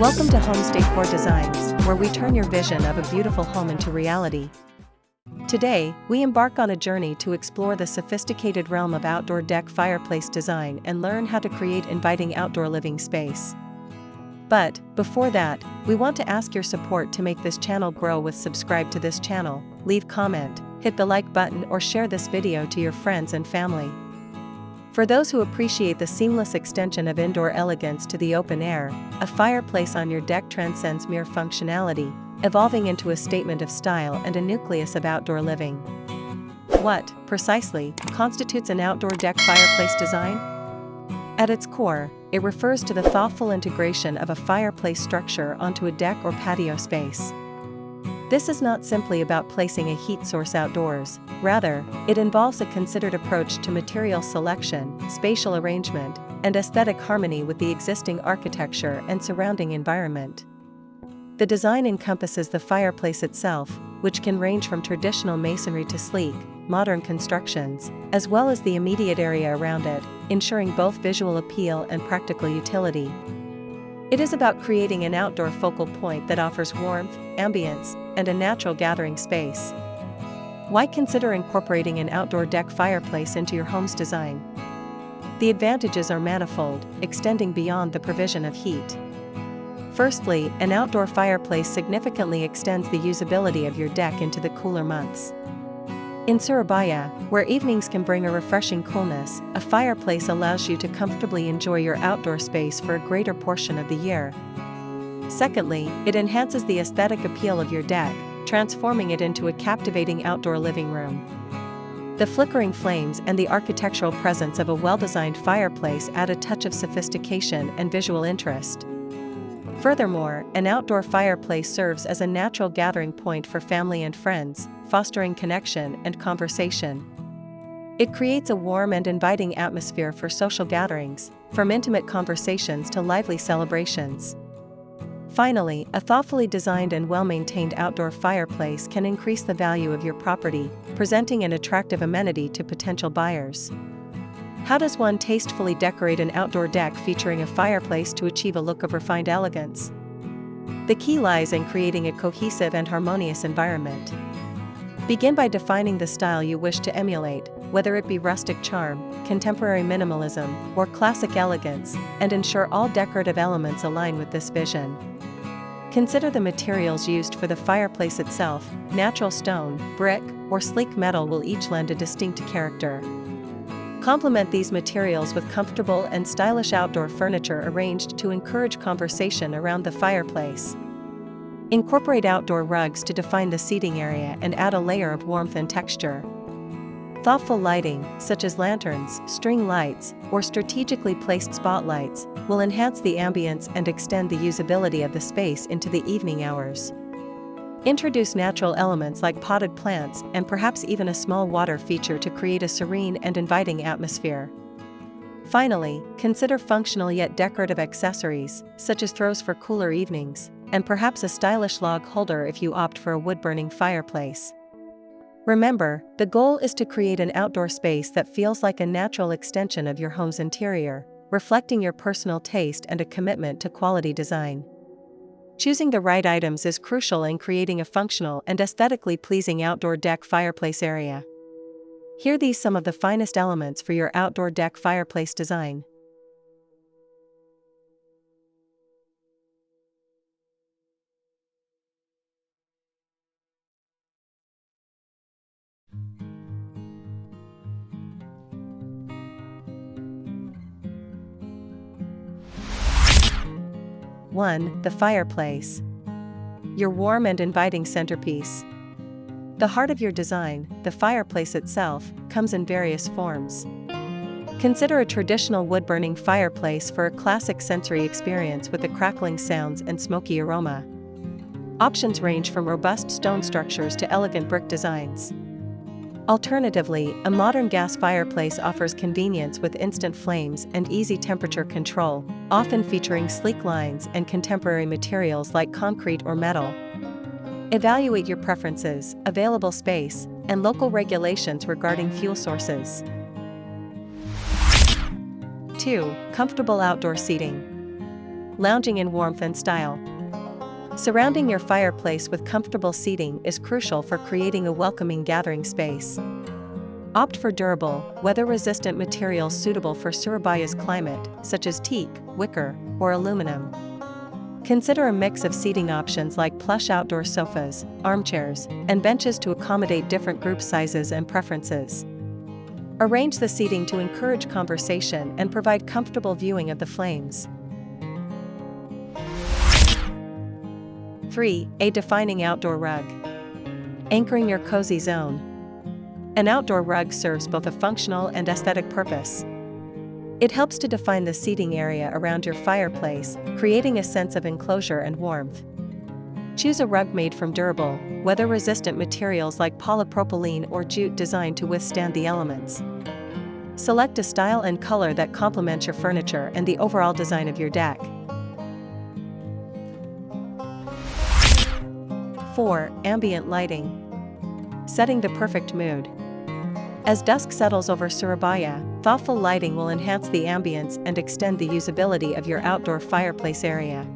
Welcome to Homes Decor Designs, where we turn your vision of a beautiful home into reality. Today, we embark on a journey to explore the sophisticated realm of outdoor deck fireplace design and learn how to create inviting outdoor living space. But, before that, we want to ask your support to make this channel grow. Subscribe to this channel, leave comment, hit the like button or share this video to your friends and family. For those who appreciate the seamless extension of indoor elegance to the open air, a fireplace on your deck transcends mere functionality, evolving into a statement of style and a nucleus of outdoor living. What, precisely, constitutes an outdoor deck fireplace design? At its core, it refers to the thoughtful integration of a fireplace structure onto a deck or patio space. This is not simply about placing a heat source outdoors, rather, it involves a considered approach to material selection, spatial arrangement, and aesthetic harmony with the existing architecture and surrounding environment. The design encompasses the fireplace itself, which can range from traditional masonry to sleek, modern constructions, as well as the immediate area around it, ensuring both visual appeal and practical utility. It is about creating an outdoor focal point that offers warmth, ambience, and a natural gathering space. Why consider incorporating an outdoor deck fireplace into your home's design? The advantages are manifold, extending beyond the provision of heat. Firstly, an outdoor fireplace significantly extends the usability of your deck into the cooler months. In Surabaya, where evenings can bring a refreshing coolness, a fireplace allows you to comfortably enjoy your outdoor space for a greater portion of the year. Secondly, it enhances the aesthetic appeal of your deck, transforming it into a captivating outdoor living room. The flickering flames and the architectural presence of a well-designed fireplace add a touch of sophistication and visual interest. Furthermore, an outdoor fireplace serves as a natural gathering point for family and friends, fostering connection and conversation. It creates a warm and inviting atmosphere for social gatherings, from intimate conversations to lively celebrations. Finally, a thoughtfully designed and well-maintained outdoor fireplace can increase the value of your property, presenting an attractive amenity to potential buyers. How does one tastefully decorate an outdoor deck featuring a fireplace to achieve a look of refined elegance? The key lies in creating a cohesive and harmonious environment. Begin by defining the style you wish to emulate, whether it be rustic charm, contemporary minimalism, or classic elegance, and ensure all decorative elements align with this vision. Consider the materials used for the fireplace itself. Natural stone, brick, or sleek metal will each lend a distinct character. Complement these materials with comfortable and stylish outdoor furniture arranged to encourage conversation around the fireplace. Incorporate outdoor rugs to define the seating area and add a layer of warmth and texture. Thoughtful lighting, such as lanterns, string lights, or strategically placed spotlights, will enhance the ambience and extend the usability of the space into the evening hours. Introduce natural elements like potted plants and perhaps even a small water feature to create a serene and inviting atmosphere. Finally, consider functional yet decorative accessories, such as throws for cooler evenings, and perhaps a stylish log holder if you opt for a wood-burning fireplace. Remember, the goal is to create an outdoor space that feels like a natural extension of your home's interior, reflecting your personal taste and a commitment to quality design. Choosing the right items is crucial in creating a functional and aesthetically pleasing outdoor deck fireplace area. Here are some of the finest elements for your outdoor deck fireplace design. One, the fireplace. Your warm and inviting centerpiece. The heart of your design, the fireplace itself, comes in various forms. Consider a traditional wood-burning fireplace for a classic sensory experience with the crackling sounds and smoky aroma. Options range from robust stone structures to elegant brick designs. Alternatively, a modern gas fireplace offers convenience with instant flames and easy temperature control, often featuring sleek lines and contemporary materials like concrete or metal. Evaluate your preferences, available space, and local regulations regarding fuel sources. 2. Comfortable outdoor seating. lounging in warmth and style. Surrounding your fireplace with comfortable seating is crucial for creating a welcoming gathering space. Opt for durable, weather-resistant materials suitable for Surabaya's climate, such as teak, wicker, or aluminum. Consider a mix of seating options like plush outdoor sofas, armchairs, and benches to accommodate different group sizes and preferences. Arrange the seating to encourage conversation and provide comfortable viewing of the flames. 3. A defining outdoor rug. Anchoring your cozy zone. An outdoor rug serves both a functional and aesthetic purpose. It helps to define the seating area around your fireplace, creating a sense of enclosure and warmth. Choose a rug made from durable, weather-resistant materials like polypropylene or jute designed to withstand the elements. Select a style and color that complements your furniture and the overall design of your deck. 4. Ambient lighting. Setting the perfect mood. As dusk settles over Surabaya, thoughtful lighting will enhance the ambience and extend the usability of your outdoor fireplace area.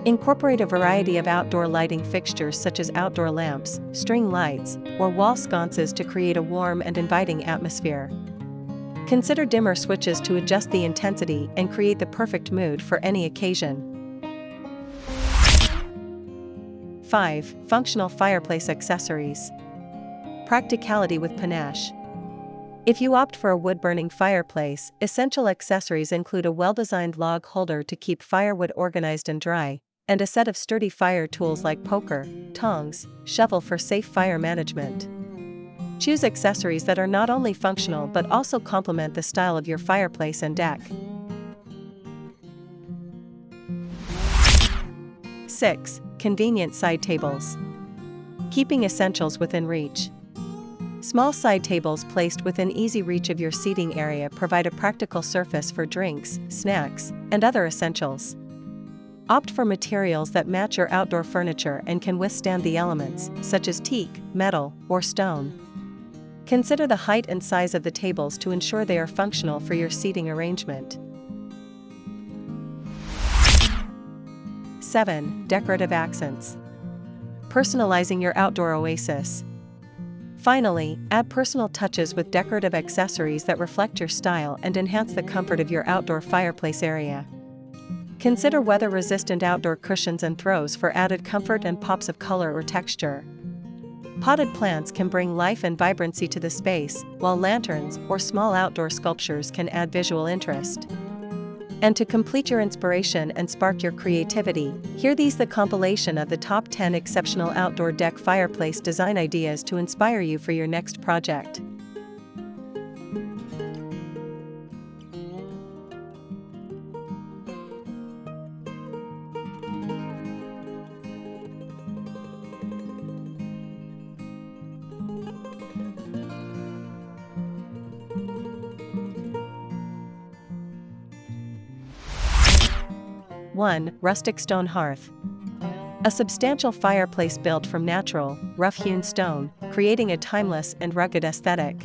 Incorporate a variety of outdoor lighting fixtures such as outdoor lamps, string lights, or wall sconces to create a warm and inviting atmosphere. Consider dimmer switches to adjust the intensity and create the perfect mood for any occasion. 5. Functional fireplace accessories. Practicality with panache. If you opt for a wood-burning fireplace, essential accessories include a well-designed log holder to keep firewood organized and dry, and a set of sturdy fire tools like poker, tongs, shovel for safe fire management. Choose accessories that are not only functional but also complement the style of your fireplace and deck. 6. Convenient side tables. Keeping essentials within reach. Small side tables placed within easy reach of your seating area provide a practical surface for drinks, snacks, and other essentials. Opt for materials that match your outdoor furniture and can withstand the elements, such as teak, metal, or stone. Consider the height and size of the tables to ensure they are functional for your seating arrangement. 7. Decorative accents. Personalizing your outdoor oasis. Finally, add personal touches with decorative accessories that reflect your style and enhance the comfort of your outdoor fireplace area. Consider weather-resistant outdoor cushions and throws for added comfort and pops of color or texture. Potted plants can bring life and vibrancy to the space, while lanterns or small outdoor sculptures can add visual interest. And to complete your inspiration and spark your creativity, hear these: the compilation of the top 10 exceptional outdoor deck fireplace design ideas to inspire you for your next project. One. Rustic stone hearth. A substantial fireplace built from natural, rough-hewn stone, creating a timeless and rugged aesthetic.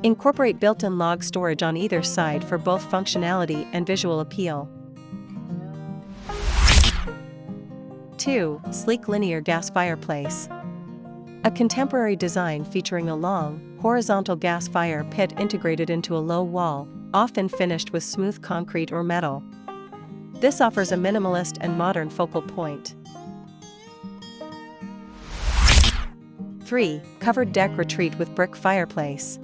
Incorporate built-in log storage on either side for both functionality and visual appeal. 2. Sleek linear gas fireplace. A contemporary design featuring a long, horizontal gas fire pit integrated into a low wall, often finished with smooth concrete or metal. This offers a minimalist and modern focal point. 3. Covered deck retreat with brick fireplace.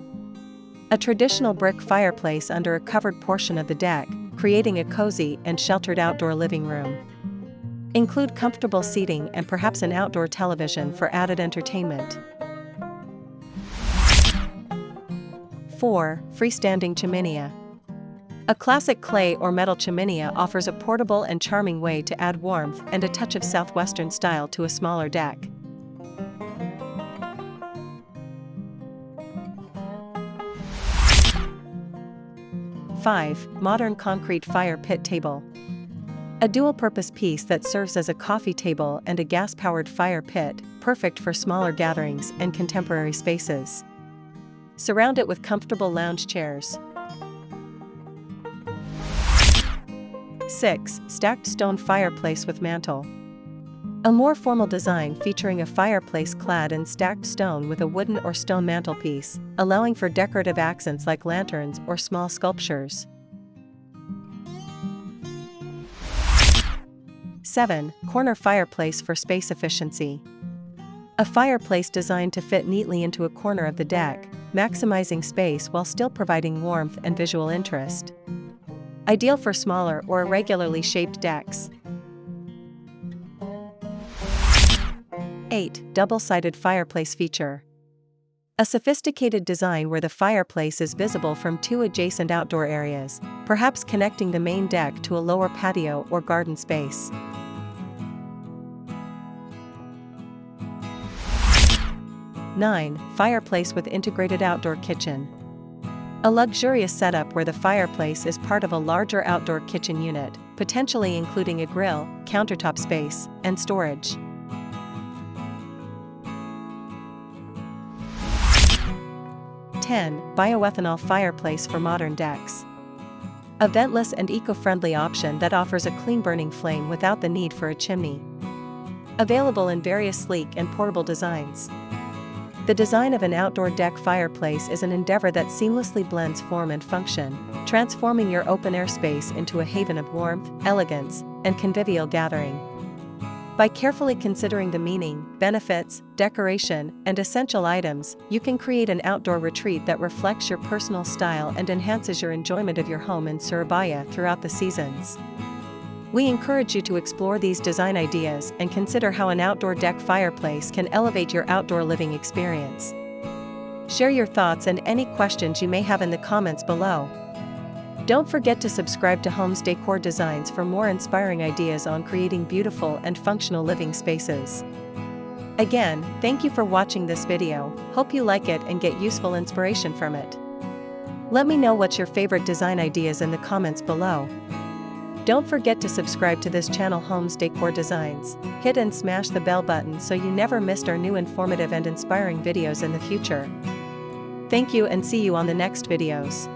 A traditional brick fireplace under a covered portion of the deck, creating a cozy and sheltered outdoor living room. Include comfortable seating and perhaps an outdoor television for added entertainment. 4. Freestanding chimenea. A classic clay or metal chimenea offers a portable and charming way to add warmth and a touch of southwestern style to a smaller deck. 5. Modern concrete fire pit table. A dual-purpose piece that serves as a coffee table and a gas-powered fire pit, perfect for smaller gatherings and contemporary spaces. Surround it with comfortable lounge chairs. 6. Stacked stone fireplace with mantel. A more formal design featuring a fireplace clad in stacked stone with a wooden or stone mantelpiece, allowing for decorative accents like lanterns or small sculptures. 7. Corner fireplace for space efficiency. A fireplace designed to fit neatly into a corner of the deck, maximizing space while still providing warmth and visual interest. Ideal for smaller or irregularly shaped decks. 8. Double-sided fireplace feature. A sophisticated design where the fireplace is visible from two adjacent outdoor areas, perhaps connecting the main deck to a lower patio or garden space. 9. Fireplace with integrated outdoor kitchen. A luxurious setup where the fireplace is part of a larger outdoor kitchen unit, potentially including a grill, countertop space, and storage. 10. Bioethanol fireplace for modern decks. A ventless and eco-friendly option that offers a clean-burning flame without the need for a chimney. Available in various sleek and portable designs. The design of an outdoor deck fireplace is an endeavor that seamlessly blends form and function, transforming your open-air space into a haven of warmth, elegance, and convivial gathering. By carefully considering the meaning, benefits, decoration, and essential items, you can create an outdoor retreat that reflects your personal style and enhances your enjoyment of your home in Surabaya throughout the seasons. We encourage you to explore these design ideas and consider how an outdoor deck fireplace can elevate your outdoor living experience. Share your thoughts and any questions you may have in the comments below. Don't forget to subscribe to Homes Decor Designs for more inspiring ideas on creating beautiful and functional living spaces. Again, thank you for watching this video. Hope you like it and get useful inspiration from it. Let me know what's your favorite design ideas in the comments below. Don't forget to subscribe to this channel Homes Decor Designs. Hit and smash the bell button so you never missed our new informative and inspiring videos in the future. Thank you and see you on the next videos.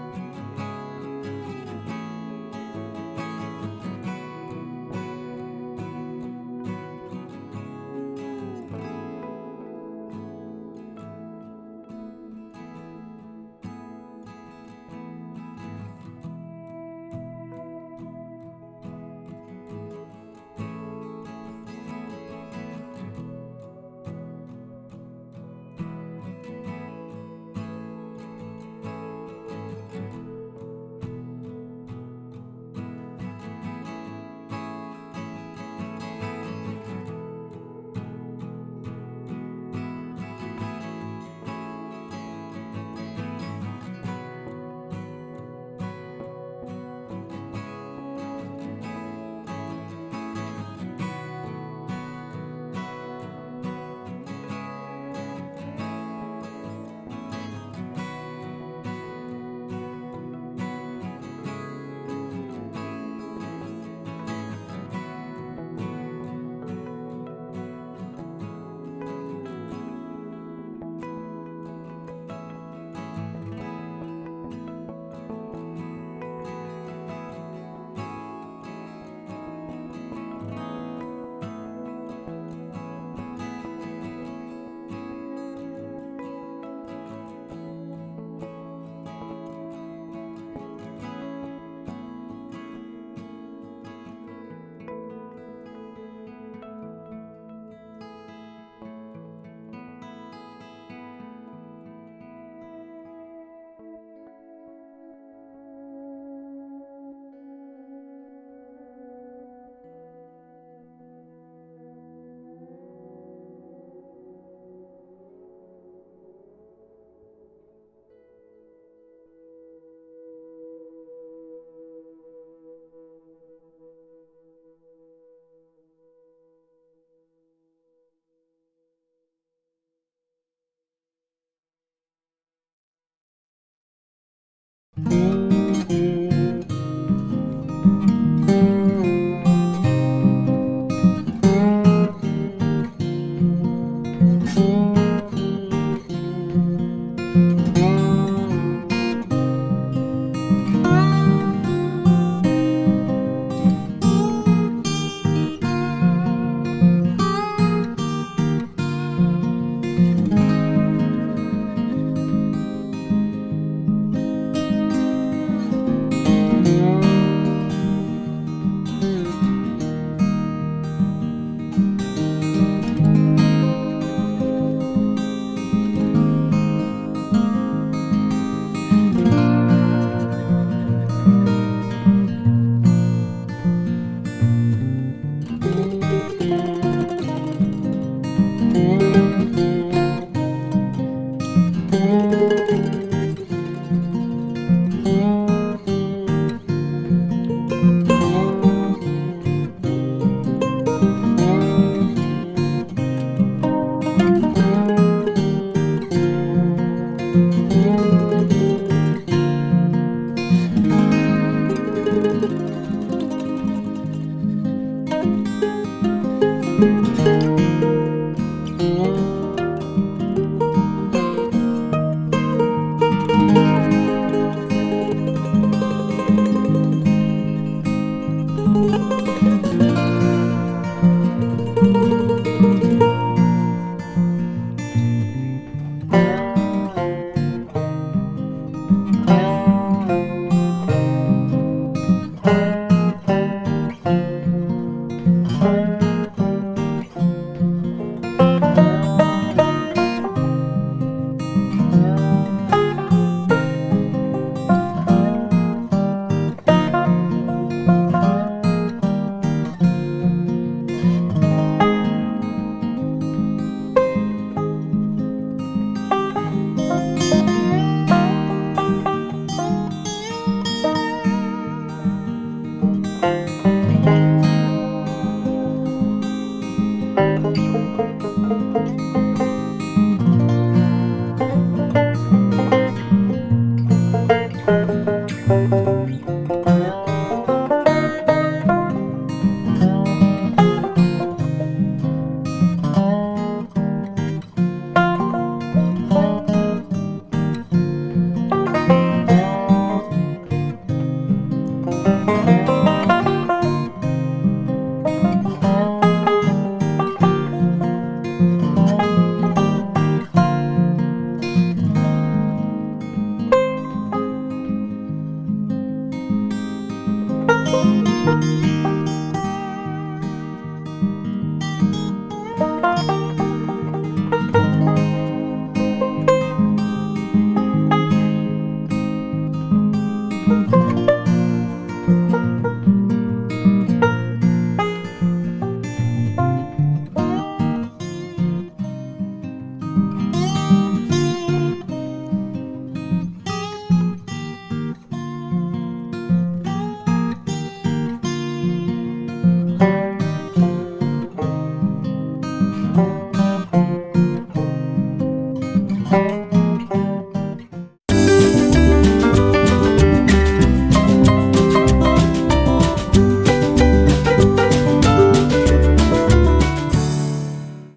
you.